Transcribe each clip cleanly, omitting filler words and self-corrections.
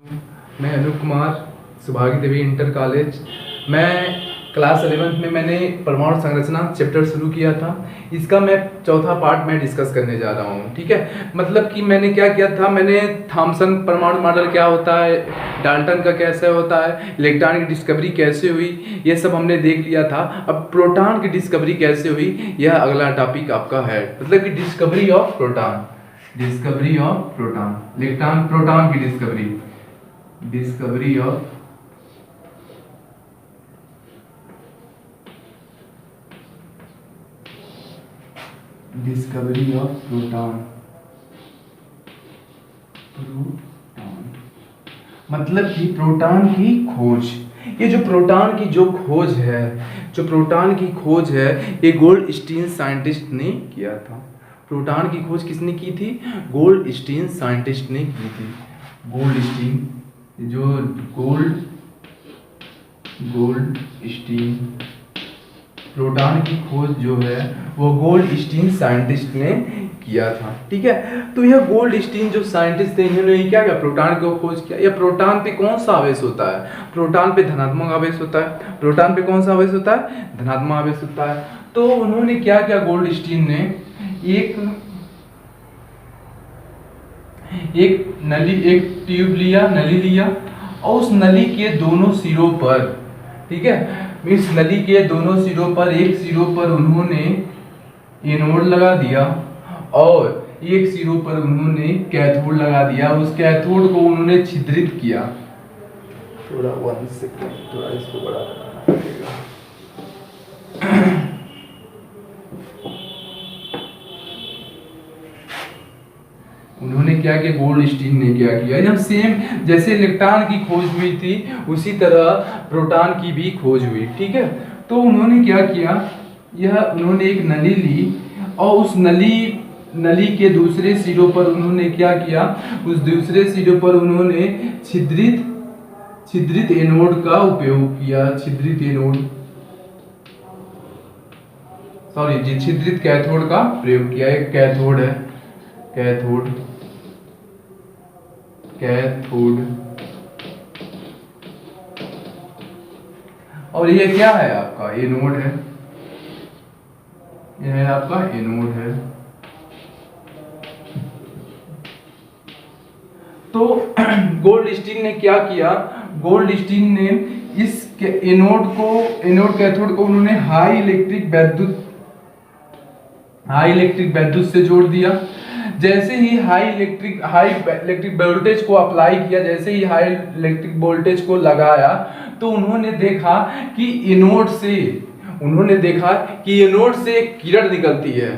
मैं अनूप कुमार, सुभागी देवी inter college. मैं class 11th में मैंने परमाणु संरचना चैप्टर शुरू किया था। इसका मैं चौथा पार्ट में डिस्कस करने जा रहा हूँ। ठीक है, मतलब कि मैंने क्या किया था, मैंने थॉमसन परमाणु मॉडल क्या होता है, डाल्टन का कैसे होता है, इलेक्ट्रॉन की डिस्कवरी कैसे हुई, ये सब हमने देख लिया था। अब प्रोटॉन की डिस्कवरी कैसे हुई, यह अगला टॉपिक आपका है। मतलब कि discovery of proton, discovery of proton, electron proton की डिस्कवरी, डिस्कवरी ऑफ प्रोटॉन। मतलब कि प्रोटॉन की खोज, ये जो प्रोटॉन की जो खोज है, जो प्रोटॉन की खोज है, ये गोल्डस्टीन साइंटिस्ट ने किया था। प्रोटॉन की खोज किसने की थी? गोल्डस्टीन साइंटिस्ट ने की थी। गोल्डस्टीन, जो गोल्डस्टीन, प्रोटॉन की खोज जो है वो गोल्डस्टीन साइंटिस्ट ने किया था। ठीक है, तो यह गोल्डस्टीन जो साइंटिस्ट थे, इन्होंने क्या किया, प्रोटॉन को खोज किया। या प्रोटॉन पे कौन सा आवेश होता है? प्रोटॉन पे धनात्मक आवेश होता है। प्रोटॉन पे कौन सा आवेश होता है? धनात्मक आवेश होता है। तो उन्होंने क्या किया, गोल्डस्टीन ने एक नली, एक ट्यूब लिया, नली लिया, और उस नली के दोनों सिरों पर, ठीक है, इस नली के दोनों सिरों पर, एक सिरों पर उन्होंने एनोड लगा दिया और एक सिरों पर उन्होंने कैथोड लगा दिया। उस कैथोड को उन्होंने छिद्रित किया। थोड़ा 1 सेकंड, थोड़ा इसको बड़ा करना पड़ेगा। उन्होंने क्या किया, गोल्डस्टीन ने क्या किया, जब सेम जैसे इलेक्ट्रॉन की खोज हुई थी उसी तरह प्रोटॉन की भी खोज हुई। ठीक है, तो उन्होंने क्या किया, यह उन्होंने एक नली ली और उस नली के दूसरे सिरों पर उन्होंने क्या किया, उस दूसरे सिरों पर उन्होंने छिद्रित एनोड का उपयोग किया। छिद्रित एनोड, सॉरी जी, छिद्रित कैथोड का प्रयोग किया। एक कैथोड है, कैथोड, और ये क्या है आपका, एनोड है। यह आपका एनोड है। तो गोल्डस्टीन ने क्या किया, गोल्डस्टीन ने इस एनोड कैथोड को उन्होंने हाई इलेक्ट्रिक वैद्युत से जोड़ दिया। जैसे ही हाई इलेक्ट्रिक वोल्टेज को अप्लाई किया, जैसे ही हाई इलेक्ट्रिक वोल्टेज को लगाया, तो उन्होंने देखा कि एनोड से एक किरण निकलती है।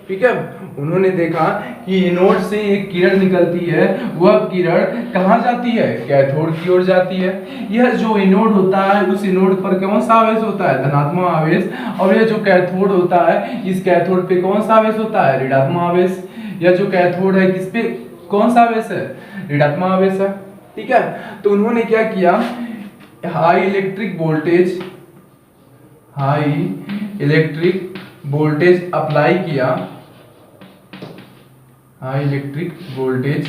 ठीक है, उन्होंने देखा कि एनोड से एक किरण निकलती है। वह किरण कहाँ जाती है? कैथोड की ओर जाती है। यह जो एनोड होता है, उस एनोड पर कौन सा आवेश होता है? धनात्मक आवेश। और यह जो कैथोड होता है, इस कैथोड पे कौन सा आवेश होता है? ऋणात्मक आवेश। यह जो कैथोड है, किस पे कौन सा आवेश है? ऋणात्मक आवेश है। ठीक है, तो उन्होंने क्या किया, हाई इलेक्ट्रिक वोल्टेज अप्लाई किया। हाई इलेक्ट्रिक वोल्टेज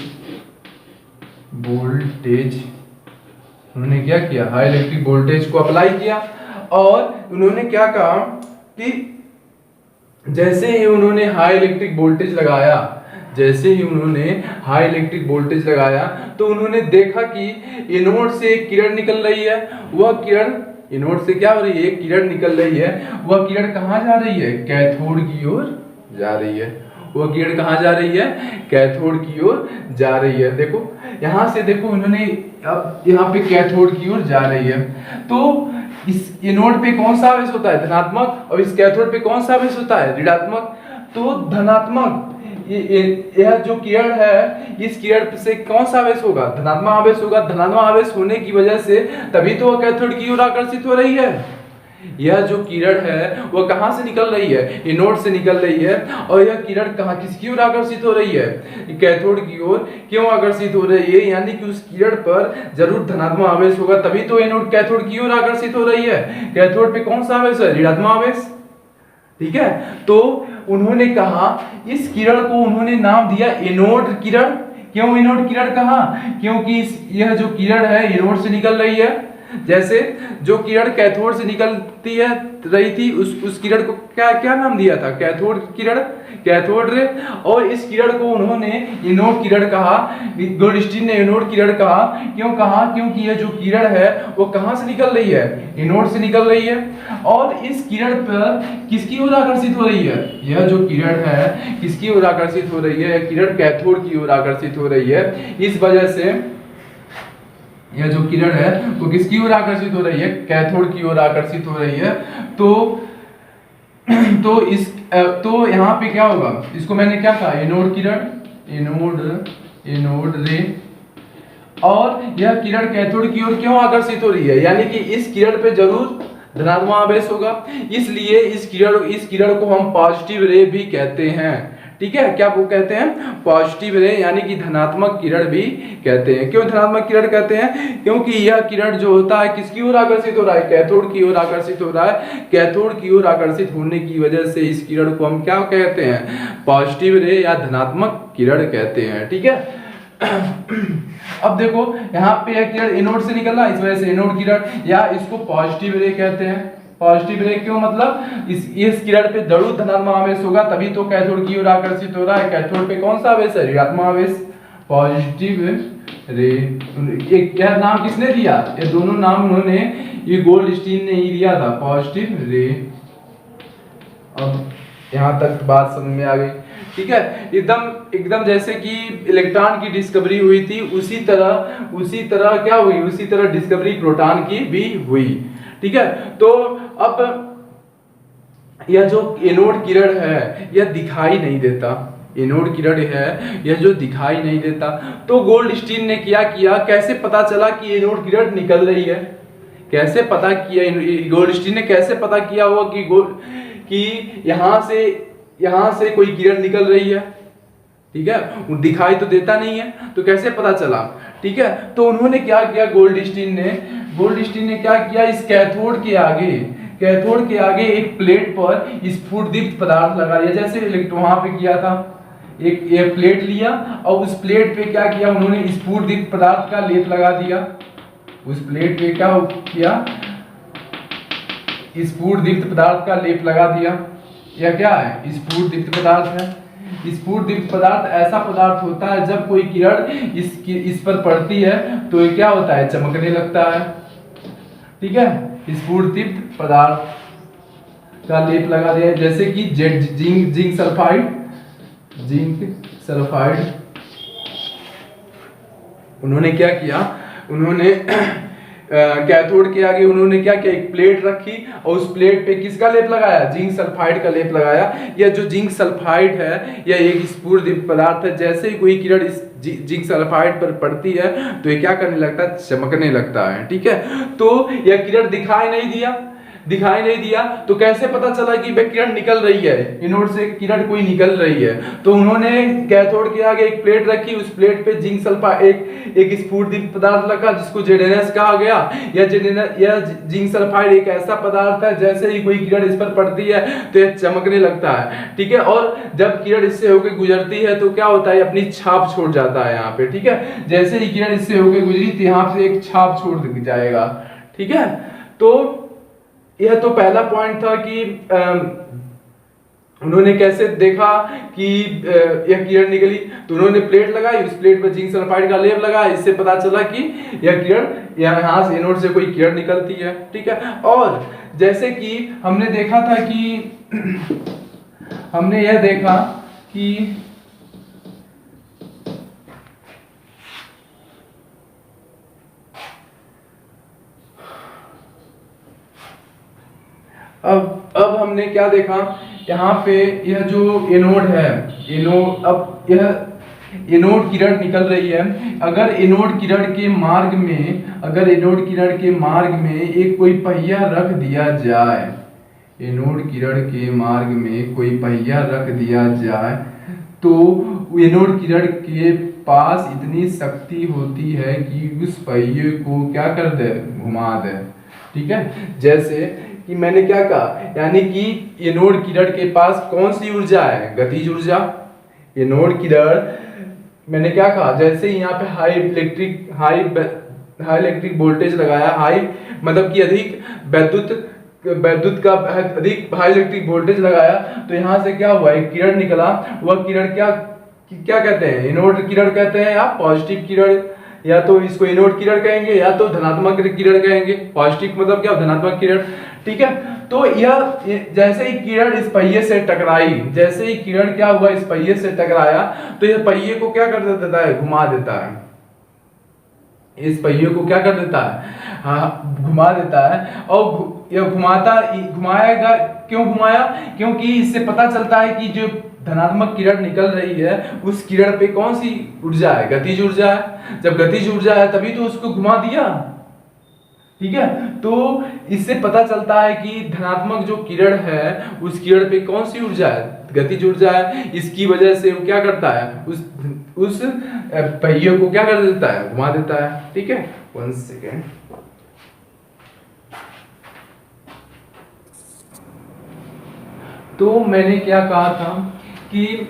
उन्होंने क्या किया, हाई इलेक्ट्रिक वोल्टेज को अप्लाई किया। और उन्होंने क्या कहा कि जैसे ही उन्होंने हाई इलेक्ट्रिक वोल्टेज लगाया, तो उन्होंने देखा कि एनोड से एक किरण निकल रही है। वह किरण एनोड से क्या हो रही है, एक किरण निकल रही है। वह किरण कहाँ जा रही है? कैथोड की ओर जा रही है। वह किरण कहाँ जा रही है? कैथोड की ओर जा रही है। देखो यहाँ से, देखो उन्होंने अब यहाँ पे कैथोड की ओर जा रही है। तो इस एनोड पे कौन सा आवेश होता है? धनात्मक। और इस कैथोड पे कौन सा आवेश होता है? ऋणात्मक। तो धनात्मक, यह जो किरण है, इस किरण से कौन सा आवेश होगा? धनात्मक आवेश होगा। धनात्मक आवेश होने की वजह से तभी तो वह कैथोड की ओर आकर्षित हो रही है। यह जो किरण है वह कहां से निकल रही है? एनोड से निकल रही है। और यह किरण कहां, किसकी ओर आकर्षित हो रही है? कैथोड की ओर। क्यों आकर्षित हो रही है? यानी कि उस किरण पर जरूर धनात्मक आवेश होगा, तभी तो एनोड कैथोड की ओर आकर्षित हो रही है। कैथोड पे कौन सा आवेश है? ऋणात्मक आवेश। ठीक है, तो उन्होंने कहा, इस किरण को उन्होंने नाम दिया एनोड किरण। क्यों इनोड किरण कहा? क्योंकि यह जो किरण है इनोड से निकल रही है। जैसे जो किरण कैथोड से निकलती है रही थी उस किरण को क्या क्या नाम दिया था? कैथोड किरण, कैथोड रे। और इस किरण को उन्होंने एनोड किरण कहा, गोल्डस्टीन ने एनोड किरण कहा। क्यों कहा? क्योंकि यह जो किरण है वो कहां से निकल रही है? एनोड से निकल रही है। और इस किरण पर किसकी ओर आकर्षित हो रही है? यह जो किरण है किसकी ओर आकर्षित हो रही है? यह किरण कैथोड की ओर आकर्षित हो रही है। इस वजह से यह जो किरण है वो किसकी ओर आकर्षित हो रही है? कैथोड की ओर आकर्षित हो रही है। तो यहाँ पे क्या होगा? इसको मैंने क्या कहा? एनोड किरण, एनोड रे। और यह किरण कैथोड की ओर क्यों आकर्षित हो रही है? यानी कि इस किरण पे जरूर धनात्मक आवेश होगा, इसलिए इस किरण को हम पॉजिटिव रे भी कहते हैं। ठीक है, क्या वो कहते हैं? पॉजिटिव रे, यानी कि धनात्मक किरण भी कहते हैं। क्यों धनात्मक किरण कहते हैं? क्योंकि यह किरण जो होता है किसकी ओर आकर्षित हो रहा है? कैथोड की ओर आकर्षित हो रहा है। कैथोड की ओर आकर्षित होने की वजह से इस किरण को हम क्या कहते हैं? पॉजिटिव रे या धनात्मक किरण कहते हैं। ठीक है। अब देखो यहाँ पे यह किरण एनोड से निकल रहा है, इस वजह से एनोड किरण, या इसको पॉजिटिव रे कहते हैं। पॉजिटिव रे क्यों? मतलब इस किरण पे जरूर धनात्मक आवेश होगा, तभी तो कैथोड की ओर आकर्षित हो रहा है। कैथोड पे कौन सा आवेश है? ऋणात्मक आवेश। पॉजिटिव रे, एक क्या नाम किसने दिया? ये दोनों नाम उन्होंने, ये गोल्डस्टीन ने ही दिया था, पॉजिटिव रे। अब यहाँ तक बात समझ में आ गई। ठीक है, एकदम जैसे कि इलेक्ट्रॉन की डिस्कवरी हुई थी उसी तरह क्या हुई? उसी तरह डिस्कवरी प्रोटॉन की भी हुई। ठीक है, तो अब यह जो एनोड किरण है यह दिखाई नहीं देता। एनोड किरण है यह जो दिखाई नहीं देता, तो गोल्डस्टीन ने क्या किया? कैसे पता चला कि एनोड किरण निकल रही है? कैसे पता किया? गोल्डस्टीन ने कैसे पता किया होगा कि यहां से कोई किरण निकल रही है? ठीक है, वो दिखाई तो देता नहीं है, तो कैसे पता चला? ठीक है, तो उन्होंने क्या किया? गोल्डस्टीन ने क्या किया? इस कैथोड के आगे एक प्लेट पर स्फुटदीप्त पदार्थ लगा दिया, जैसे वहां पे किया था। एक प्लेट लिया और उस प्लेट पे क्या किया? उन्होंने स्फुटदीप्त पदार्थ का लेप लगा दिया। उस प्लेट पे क्या किया? स्फुटदीप्त पदार्थ का लेप लगा दिया। यह क्या है? स्फुटदीप्त पदार्थ है। स्फुटदीप्त पदार्थ ऐसा पदार्थ होता है जब कोई किरण इस पर पड़ती है तो ये क्या होता है? चमकने लगता है। ठीक है, स्फुटदीप्त पदार्थ का लेप लगा दिया, जैसे कि जिंक सल्फाइड। उन्होंने क्या किया? उन्होंने कैथोड के आगे उन्होंने क्या किया? एक प्लेट रखी और उस प्लेट पे किसका लेप लगाया? जिंक सल्फाइड का लेप लगाया। यह जो जिंक सल्फाइड है यह एक स्फुटदीप्त पदार्थ है। जैसे ही कोई किरण इस जिंक सल्फाइड पर पड़ती है तो ये क्या करने लगता है? चमकने लगता है। ठीक है, तो यह किरण दिखाई नहीं दिया तो कैसे पता चला कि वह किरण निकल रही है? एनोड से किरण कोई निकल रही है, तो उन्होंने कैथोड के आगे एक प्लेट रखी, उस प्लेट पे जिंक सल्फाइड एक स्फुटदीप्त पदार्थ रखा जिसको जेडेनस कहा गया। यह जिंक सल्फाइड एक ऐसा पदार्थ है जैसे ही कोई किरण इस पर पड़ती है तो यह चमकने लगता है। ठीक है, और जब किरण इससे होकर गुजरती है तो क्या होता है? अपनी छाप छोड़ जाता है यहाँ पे। ठीक है, जैसे ही किरण इससे होकर गुजरी तो यहाँ से एक छाप छोड़ जाएगा। ठीक है, तो यह तो पहला पॉइंट था कि उन्होंने कैसे देखा कि यह किरण निकली। तो उन्होंने प्लेट लगाई, उस प्लेट पर जिंक सल्फाइड का लेप लगाया, इससे पता चला कि यह किरण यहाँ से एनोड से कोई किरण निकलती है। ठीक है, और जैसे कि हमने देखा था कि हमने यह देखा कि अब हमने क्या देखा? यहाँ पे यह जो एनोड है, अब यह एनोड किरण निकल रही है। अगर एनोड किरण के मार्ग में एक कोई पहिया रख दिया जाए, एनोड किरण के मार्ग में कोई पहिया रख दिया जाए तो एनोड किरण के पास इतनी शक्ति होती है कि उस पहिए को क्या कर दे? घुमा दे। ठीक है, जैसे कि मैंने क्या कहा? यानी कि एनोड किरण के पास कौन सी ऊर्जा है? गतिज ऊर्जा। एनोड किरण मैंने क्या कहा, जैसे ही यहाँ पे हाई इलेक्ट्रिक वोल्टेज लगाया, हाई मतलब कि अधिक विद्युत का अधिक हाई इलेक्ट्रिक वोल्टेज लगाया, तो यहाँ से क्या हुआ, एक किरण निकला। वह किरण क्या क्या कहते हैं, एनोड किरण कहते हैं, या पॉजिटिव किरण, या तो इसको एनोड किरण कहेंगे या तो धनात्मक किरण कहेंगे। पॉजिटिव मतलब क्या, धनात्मक किरण, ठीक है। तो यह जैसे ही किरण इस पहिए से टकराई, जैसे ही किरण क्या हुआ, इस पहिए से टकराया, तो यह पहिए को क्या कर देता है, घुमा देता है। इस पहिए को क्या कर देता है, हाँ घुमा देता है। और यह घुमाएगा, क्यों घुमाया, क्योंकि इससे पता चलता है कि जो धनात्मक किरण निकल रही है, उस किरण पे कौन सी ऊर्जा है, गतिज ऊर्जा है। जब गतिज ऊर्जा है तभी तो उसको घुमा दिया, ठीक है। तो इससे पता चलता है कि धनात्मक जो किरण है, उस किरण पे कौन सी ऊर्जा है, गतिज ऊर्जा है। इसकी वजह से वो क्या करता है, उस पहिए को क्या कर देता है, घुमा देता है, ठीक है। 1 सेकेंड। तो मैंने क्या कहा था कि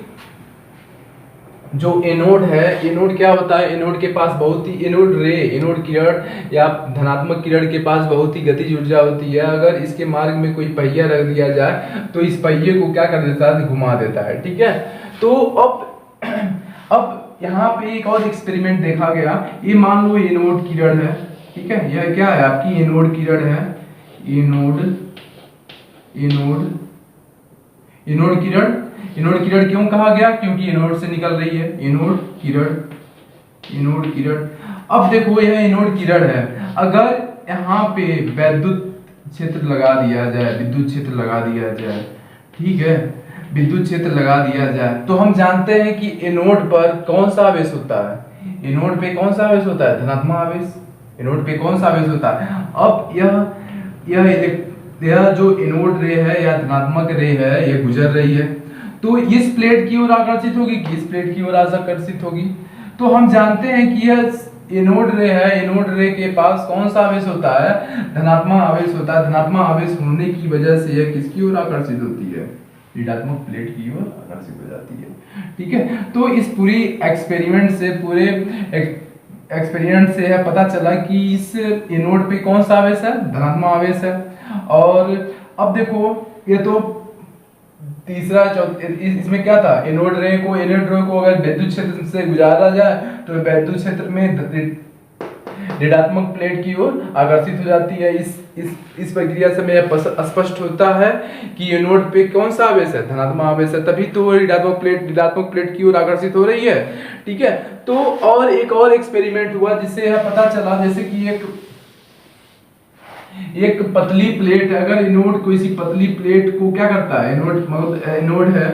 जो एनोड है, एनोड क्या होता है, एनोड के पास बहुत ही, एनोड किरण या धनात्मक किरण के पास बहुत ही गतिज ऊर्जा होती है। अगर इसके मार्ग में कोई पहिया रख दिया जाए तो इस पहिए को क्या कर देता है, घुमा देता है, ठीक है। तो अब यहाँ पे एक और एक्सपेरिमेंट देखा गया। ये मान लो एनोड किरण है, ठीक है। यह क्या है, आपकी एनोड किरण है, एनोड किरण क्यों कहा गया, क्योंकि एनोड से निकल रही है, एनोड किरण। अब देखो यह एनोड किरण है, अगर यहाँ पे विद्युत क्षेत्र लगा दिया जाए, ठीक है, विद्युत क्षेत्र लगा दिया जाए, तो हम जानते हैं कि एनोड पर कौन सा आवेश होता है, एनोड पे कौन सा आवेश होता है, धनात्मक आवेश। एनोड पे कौन सा आवेश होता है। अब यह जो एनोड रे है या धनात्मक रे है, यह गुजर रही है, तो इस प्लेट की ओर आकर्षित होगी कि इस प्लेट की ओर आकर्षित होगी। तो हम जानते हैं कि यह एनोड रे है, एनोड रे के पास कौन सा आवेश होता है, धनात्मक आवेश होता है। धनात्मक आवेश होने की वजह से यह किसकी ओर आकर्षित होती है, ऋणात्मक प्लेट की ओर आकर्षित हो जाती है, ठीक है। तो इस पूरी एक्सपेरिमेंट से यह पता चला कि इस एनोड पे कौन सा आवेश है, धनात्मक आवेश है। और अब देखो, ये तो तीसरा इसमें क्या था, एनोड रे को अगर विद्युत क्षेत्र से गुजारा जाए तो विद्युत क्षेत्र में ऋणात्मक प्लेट की ओर आकर्षित हो जाती है। इस प्रक्रिया से हमें स्पष्ट होता है कि एनोड पे कौन सा आवेश है, धनात्मक आवेश है, तभी तो ऋणात्मक प्लेट की ओर आकर्षित हो रही है, ठीक है। तो और एक और एक्सपेरिमेंट हुआ जिससे यह पता चला, जैसे कि एक पतली प्लेट, अगर एनोड कोई सी पतली प्लेट को क्या करता है, एनोड है,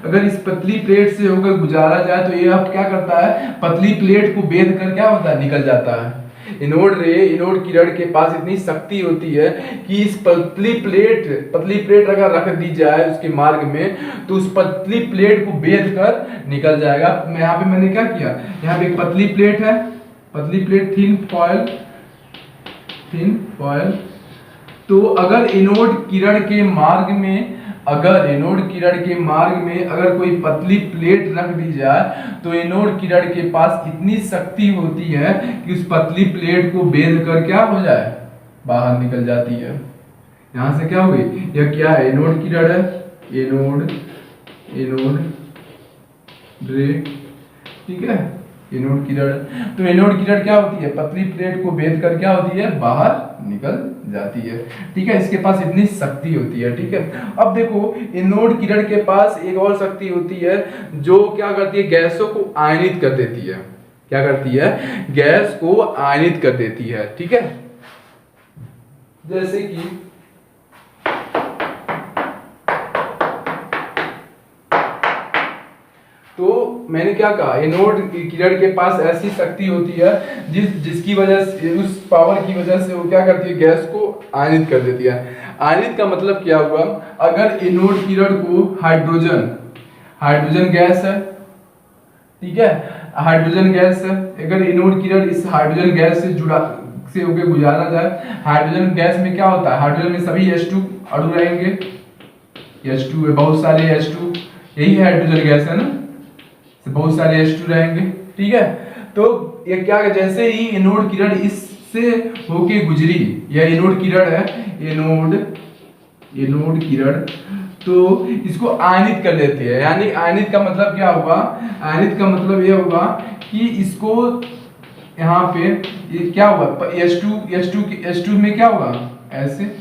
अगर इस पतली प्लेट से होकर गुजारा जाए तो ये अब क्या करता है, पतली प्लेट को बेध कर क्या होता है, निकल जाता है। एनोड किरण के पास इतनी शक्ति होती है कि इस पतली प्लेट अगर रख दी जाए उसके मार्ग में, तो उस पतली प्लेट को बेध कर निकल जाएगा। यहाँ पे मैंने क्या किया, यहाँ पे एक पतली प्लेट है, थिन फॉयल। तो अगर एनोड किरण के मार्ग में अगर कोई पतली प्लेट रख दी जाए, तो एनोड किरण के पास इतनी शक्ति होती है कि उस पतली प्लेट को बेध कर क्या हो जाए, बाहर निकल जाती है। यहां से क्या हुई, यह क्या है, एनोड किरण है, एनोड रे, ठीक है, एनोड किरण। तो एनोड किरण क्या होती है, पतली प्लेट को बेध कर क्या होती है, बाहर निकल जाती है, ठीक है। इसके पास इतनी शक्ति होती है, ठीक है। अब देखो, एनोड किरण के पास एक और शक्ति होती है जो क्या करती है, गैसों को आयनित कर देती है। क्या करती है, गैस को आयनित कर देती है, ठीक है। जैसे कि तो मैंने क्या कहा, एनोड किरण के पास ऐसी शक्ति होती है जिसकी वजह से, उस पावर की वजह से वो क्या करती है, गैस को आयनित कर देती है। आयनित का मतलब क्या हुआ, अगर एनोड किरण को हाइड्रोजन गैस है, ठीक है, हाइड्रोजन गैस है, अगर एनोड किरण इस हाइड्रोजन गैस से होकर गुजारा जाए, हाइड्रोजन गैस में क्या होता है, हाइड्रोजन में सभी H2 अणु रहेंगे, H2 है, बहुत सारे H2, यही हाइड्रोजन गैस है ना, बहुत सारे H2 रहेंगे, ठीक है। तो ये क्या है, जैसे ही एनोड किरण इससे होके गुजरी, यह एनोड किरण है, एनोड किरण, तो इसको आयनित कर देती है। यानी आयनित का मतलब क्या होगा, आयनित का मतलब ये होगा कि इसको यहाँ पे ये क्या होगा, H2 में क्या होगा, ऐसे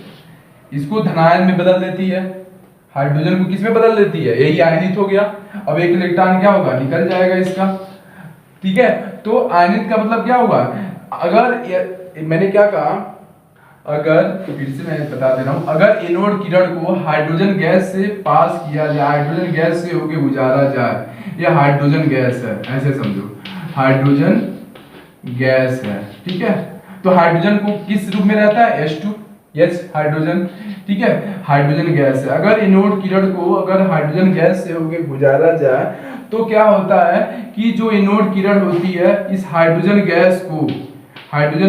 इसको धनायन में बदल देती है, हाइड्रोजन को किस में बदल देती है, यही आयनित हो गया। अब एक इलेक्ट्रॉन क्या होगा, निकल जाएगा इसका, ठीक है। तो आयनित का मतलब क्या होगा, अगर मैंने क्या कहा, अगर तो फिर से मैं बता दे रहा हूं, अगर एनोड किरण को हाइड्रोजन गैस से पास किया जाए, हाइड्रोजन गैस से होके गुजारा जाए, यह हाइड्रोजन गैस है, ऐसे समझो, हाइड्रोजन गैस है, ठीक है। तो हाइड्रोजन को किस रूप में रहता है, H2, यस हाइड्रोजन, ठीक है, हाइड्रोजन गैस है। अगर एनोड किरण को अगर हाइड्रोजन गैस से होके गुजारा जाए तो क्या होता है कि जो एनोड किरण होती है इस हाइड्रोजन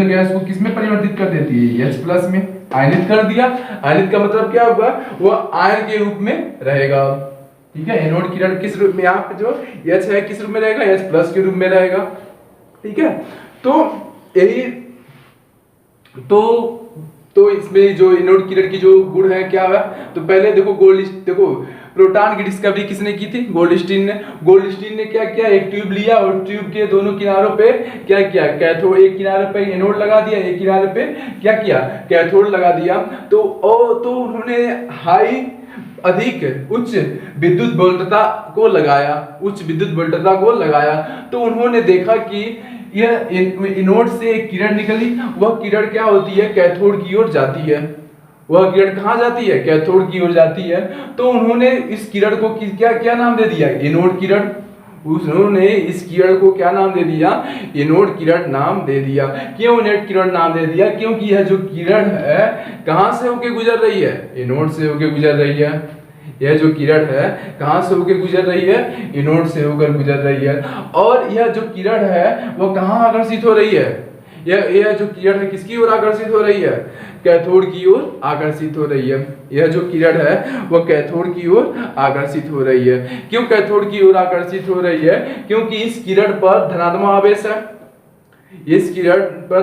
गैस को किस में परिवर्तित कर देती है, H+ में, आयनित कर दिया। आयनित का मतलब क्या होगा, वह आयन के रूप में रहेगा, ठीक है। एनोड किरण किस रूप में, यहाँ पे जो H है किस रूप में रहेगा, H+ के रूप में रहेगा, ठीक है। तो यही तो इसमें जो एनोड किरण की जो गुण है क्या है, तो पहले देखो प्रोटॉन की डिस्कवरी किसने की थी, गोल्डस्टीन ने क्या किया, एक ट्यूब लिया और ट्यूब के दोनों किनारों पे क्या किया, कैथोड, एक किनारे पे एनोड लगा दिया, एक किनारे पे क्या किया, कैथोड लगा दिया। तो उन्होंने अधिक उच्च विद्युत वोल्टता को लगाया, तो उन्होंने देखा कि यह एनोड से एक किरण निकली, वह किरण क्या होती है, कैथोड की ओर जाती है। वह किरण कहाँ जाती है, कैथोड की ओर जाती है। तो उन्होंने इस किरण को क्या नाम दे दिया, एनोड किरण। उन्होंने इस किरण को क्या नाम दे दिया, एनोड किरण नाम दे दिया। क्यों एनोड किरण नाम दे दिया, क्योंकि यह जो किरण है कहाँ से होके गुजर रही है, एनोड से होके गुजर रही है। यह जो किरण है कहाँ से होकर गुजर रही है, एनोड से होकर गुजर रही है। और यह जो किरण है वह कहाँ आकर्षित हो रही है, यह जो किरण है किसकी ओर आकर्षित हो रही है, कैथोड की ओर आकर्षित हो रही है। यह जो किरण है वह कैथोड की ओर आकर्षित हो रही है। क्यों कैथोड की ओर आकर्षित हो रही है, क्योंकि इस किरण पर धनात्मक आवेश है। इस किरण पर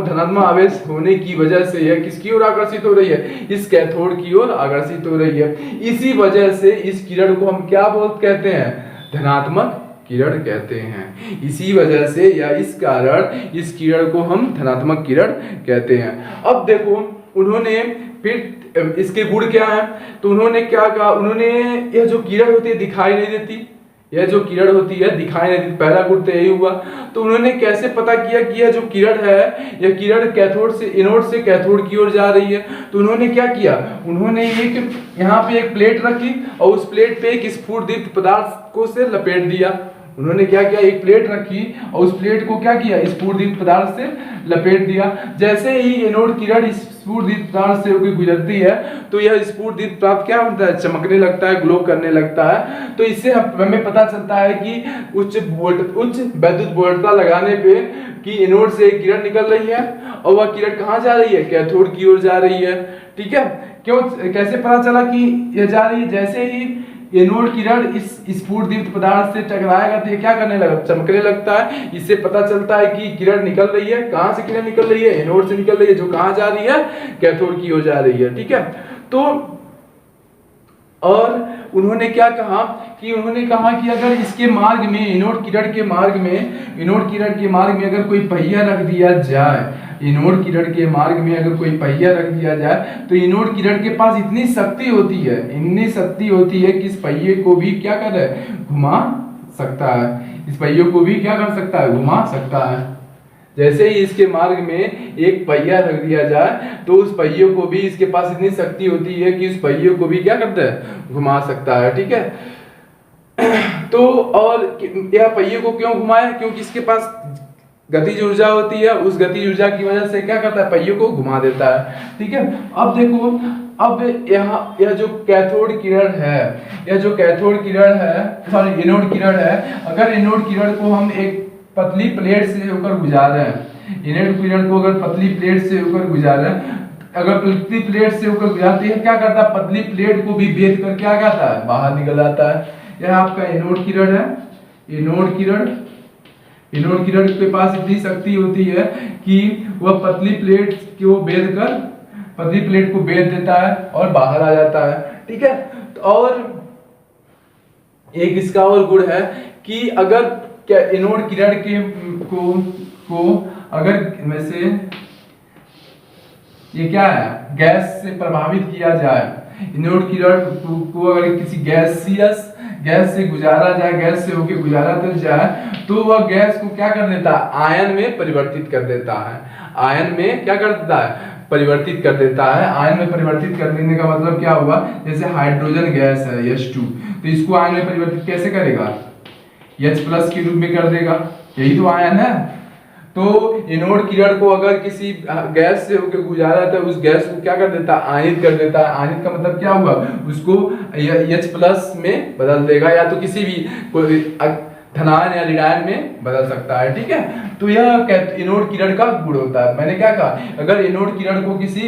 धनात्मक आवेश होने की वजह से यह किसकी ओर आकर्षित हो रही है, इस कैथोड की ओर आकर्षित हो रही है। इसी वजह से इस किरण को हम क्या कहते हैं, धनात्मक किरण कहते हैं। इसी वजह से या इस कारण इस किरण को हम धनात्मक किरण कहते हैं। अब देखो उन्होंने फिर इसके गुण क्या है, तो उन्होंने क्या कहा, उन्होंने यह जो किरण होती है दिखाई नहीं देती, यह जो किरण होती है दिखाई नहीं देती, पहला गुण तो यही हुआ। तो उन्होंने कैसे पता किया कि यह जो किरण है यह किरण कैथोड से एनोड से कैथोड की ओर जा रही है। तो उन्होंने क्या किया, उन्होंने एक यहाँ पे एक प्लेट रखी और उस प्लेट पे एक स्फुटदीप्त पदार्थ को से लपेट दिया। उन्होंने क्या किया, एक प्लेट रखी और उस प्लेट को क्या किया, स्फुटदीप्त पदार्थ से लपेट दिया। जैसे ही एनोड किरण इस स्फुटदीप्त पदार्थ से होकर गुजरती है तो यह स्फुटदीप्त पदार्थ क्या होता है, चमकने लगता है, ग्लो करने लगता है। तो इससे हमें पता चलता है कि उच्च विद्युत वोल्टता लगाने पे कि एनोड से एक किरण निकल रही है और वह किरण कहाँ जा रही है, कैथोड की ओर जा रही है। ठीक है, क्यों, कैसे पता चला कि यह जा रही है, जैसे ही एनोड किरण इस स्फुटदीप्त पदार्थ से टकराएगा तो ये क्या करने लगा, चमकने लगता है। इससे पता चलता है कि किरण निकल रही है, कहां से किरण निकल रही है, एनोड से निकल रही है, जो कहां जा रही है, कैथोड की ओर जा रही है। ठीक है, तो और उन्होंने क्या कहा कि अगर इसके मार्ग में एनोड किरण के मार्ग में अगर कोई पहिया रख दिया जाए, एनोड किरण के मार्ग में अगर कोई पहिया रख दिया जाए तो एनोड किरण के पास इतनी शक्ति होती है कि इस पहिए को भी क्या कर रहा है, घुमा सकता है। इस पहिए को भी क्या कर सकता है, घुमा सकता है। जैसे ही इसके मार्ग में एक पहिया रख दिया जाए तो उस पहिए को भी, इसके पास इतनी शक्ति होती है कि उस पहिए को भी क्या करता है, घुमा सकता है। ठीक है, तो और यह पहिए को क्यों घुमाया, क्योंकि इसके पास गतिज ऊर्जा होती है, उस गतिज ऊर्जा की वजह से क्या करता है, पहिए को घुमा देता है। ठीक है, अब देखो, अब यह जो कैथोड किरण है, सॉरी एनोड किरण है, अगर एनोड किरण को हम एक पतली प्लेट से होकर गुजार रहे हैं, एनोड किरण को अगर पतली प्लेट से होकर गुजार रहे हैं, अगर पतली प्लेट से होकर गुजारती है, क्या करता है, पतली प्लेट को भी भेद कर क्या करता है, बाहर निकल आता है। यह आपका एनोड किरण है, एनोड किरण, एनोड किरण के पास इतनी शक्ति होती है कि वह पतली प्लेट को बेध देता है और बाहर आ जाता है, ठीक है। और एक इसका और गुण है कि अगर क्या एनोड किरण के को अगर वैसे ये क्या है, गैस से प्रभावित किया जाए, एनोड किरण को अगर किसी गैस से गुजारा जाए, गैस से होके गुजारा जाए, तो वह गैस को क्या कर देता है, आयन में परिवर्तित कर देता है। आयन में क्या कर देता है, परिवर्तित कर देता है। आयन में परिवर्तित कर देने का मतलब क्या हुआ, जैसे हाइड्रोजन गैस है H2, तो इसको आयन में परिवर्तित कैसे करेगा, H+ के रूप में कर देगा, यही तो आयन है। तो एनोड किरण को अगर किसी गैस से होकर गुजारा था, उस गैस को क्या कर देता है, आयनित कर देता है। आयनित का मतलब क्या हुआ, उसको H+ में बदल देगा, या तो किसी भी धनायन या ऋणायन में बदल सकता है, ठीक है। तो यह एनोड किरण का गुण होता है। मैंने क्या कहा, अगर एनोड किरण को किसी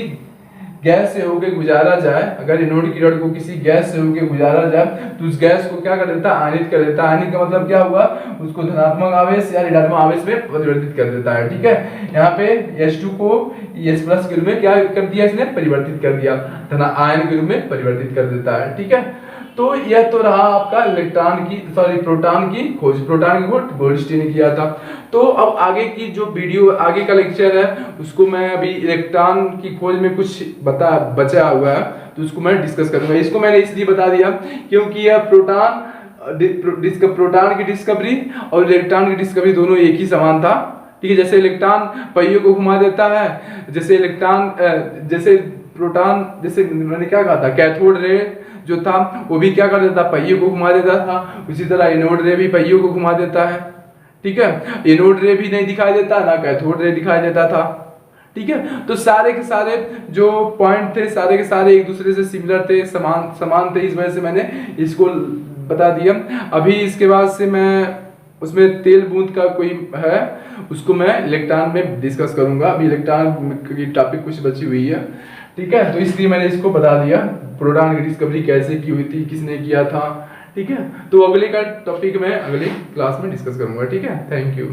गैस से होकर गुजारा जाए, अगर एनोड किरण को किसी गैस से होकर गुजारा जाए, तो उस गैस को क्या कर देता है, आयनित कर देता है। आयनित का मतलब क्या हुआ, उसको धनात्मक आवेश या ऋणात्मक आवेश में परिवर्तित कर देता है, ठीक है। यहाँ पे H2 को H+ के रूप में क्या कर दिया, इसने परिवर्तित कर दिया, आयन के रूप में परिवर्तित कर देता है, ठीक है। तो यह तो रहा आपका प्रोटॉन की खोज, गोल्डस्टीन ने किया था। तो अब आगे की जो वीडियो, आगे का लेक्चर है, उसको मैं अभी इलेक्ट्रॉन की खोज में कुछ बचा हुआ है, तो उसको मैं डिस्कस करूंगा। इसको मैंने इसलिए बता दिया क्योंकि यह प्रोटॉन की डिस्कवरी और इलेक्ट्रॉन की डिस्कवरी दोनों एक ही समान था, ठीक है। जैसे इलेक्ट्रॉन पहियों को घुमा देता है, जैसे प्रोटॉन, जैसे मैंने क्या कहा था, कैथोड रे जो था वो भी क्या कर देता, पहियों को घुमा देता था। उसी तरह एनोड रे भी पहियों को घुमा देता है, ठीक है। एनोड रे भी नहीं दिखाई देता, ना कैथोड रे दिखाई देता था, ठीक है। तो सारे के सारे जो पॉइंट थे, सारे के सारे एक दूसरे से सिमिलर थे, समान थे। इस वजह से मैंने इसको बता दिया। अभी इसके बाद से मैं उसमें तेल बूंद का कोई है, उसको मैं इलेक्ट्रॉन में डिस्कस करूंगा। अभी इलेक्ट्रॉन की टॉपिक कुछ बची हुई है, ठीक है। तो इसलिए मैंने इसको बता दिया, प्रोटॉन की डिस्कवरी कैसे की हुई थी, किसने किया था, ठीक है। तो अगले का टॉपिक मैं अगले क्लास में डिस्कस करूंगा, ठीक है। Thank you.